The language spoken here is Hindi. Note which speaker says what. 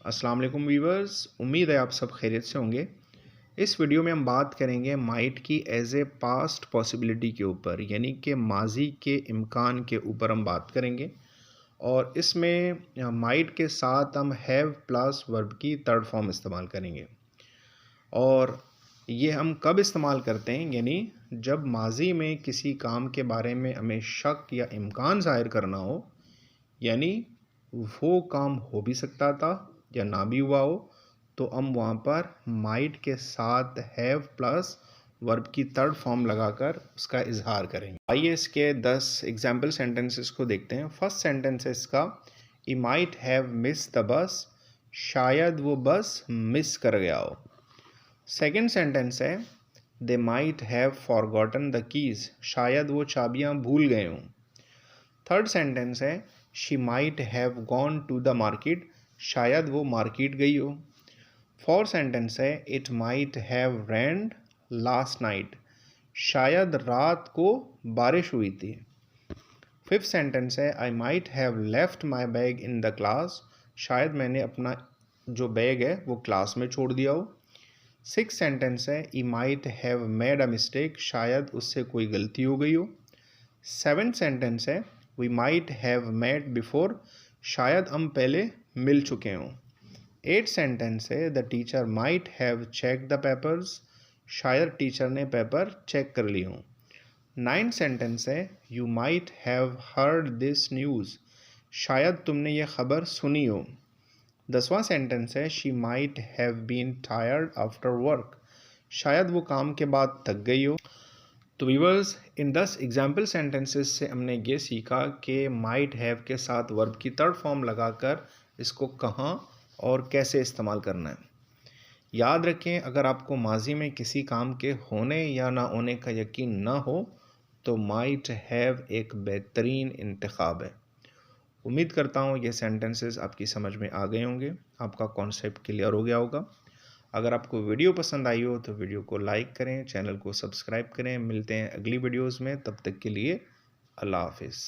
Speaker 1: अस्सलाम वालेकुम व्यूवर्स, उम्मीद है आप सब खैरियत से होंगे। इस वीडियो में हम बात करेंगे माइट की एज ए पास्ट पॉसिबिलिटी के ऊपर, यानी कि माजी के इम्कान के ऊपर हम बात करेंगे। और इसमें माइट के साथ हम हैव प्लस वर्ब की थर्ड फॉर्म इस्तेमाल करेंगे। और ये हम कब इस्तेमाल करते हैं, यानी जब माजी में किसी काम के बारे में हमें शक या इम्कान ज़ाहिर करना हो, यानी वो काम हो भी सकता था या ना भी हुआ हो, तो हम वहाँ पर माइट के साथ हैव प्लस वर्ब की थर्ड फॉर्म लगाकर उसका इजहार करेंगे। आइए इसके 10 एग्जाम्पल सेंटेंसेस को देखते हैं। फर्स्ट सेंटेंस है इसका, he might have miss the bus, शायद वो बस मिस कर गया हो। सेकेंड सेंटेंस है, they might have forgotten the keys, शायद वो चाबियाँ भूल गए हों। थर्ड सेंटेंस है, she might have gone to the market, शायद वो मार्केट गई हो। फोर्थ सेंटेंस है, it might have rained last night, शायद रात को बारिश हुई थी। फिफ्थ सेंटेंस है, I might have left my bag in the class, शायद मैंने अपना जो बैग है वो क्लास में छोड़ दिया हो। सिक्स सेंटेंस है, he might have made a mistake, शायद उससे कोई गलती हो गई हो। सेवेंथ सेंटेंस है, we might have met before, शायद हम पहले मिल चुके हों। एट सेंटेंस है, the teacher might have check the papers, शायद टीचर ने पेपर चेक कर लिए हों। नाइन्थ सेंटेंस है, you might have heard this news, शायद तुमने ये खबर सुनी हो। 10वां सेंटेंस है, she might have been tired after work, शायद वो काम के बाद थक गई हो। तो व्यूअर्स, इन 10 एग्जाम्पल सेंटेंसेस से हमने ये सीखा कि माइट हैव के साथ वर्ब की थर्ड फॉर्म लगाकर इसको कहाँ और कैसे इस्तेमाल करना है। याद रखें, अगर आपको माजी में किसी काम के होने या ना होने का यकीन ना हो तो माइट हैव एक बेहतरीन इंतखाब है। उम्मीद करता हूँ ये सेंटेंसेस आपकी समझ में आ गए होंगे, आपका कॉन्सेप्ट क्लियर हो गया होगा। अगर आपको वीडियो पसंद आई हो तो वीडियो को लाइक करें, चैनल को सब्सक्राइब करें। मिलते हैं अगली वीडियोस में, तब तक के लिए अल्लाह हाफिज़।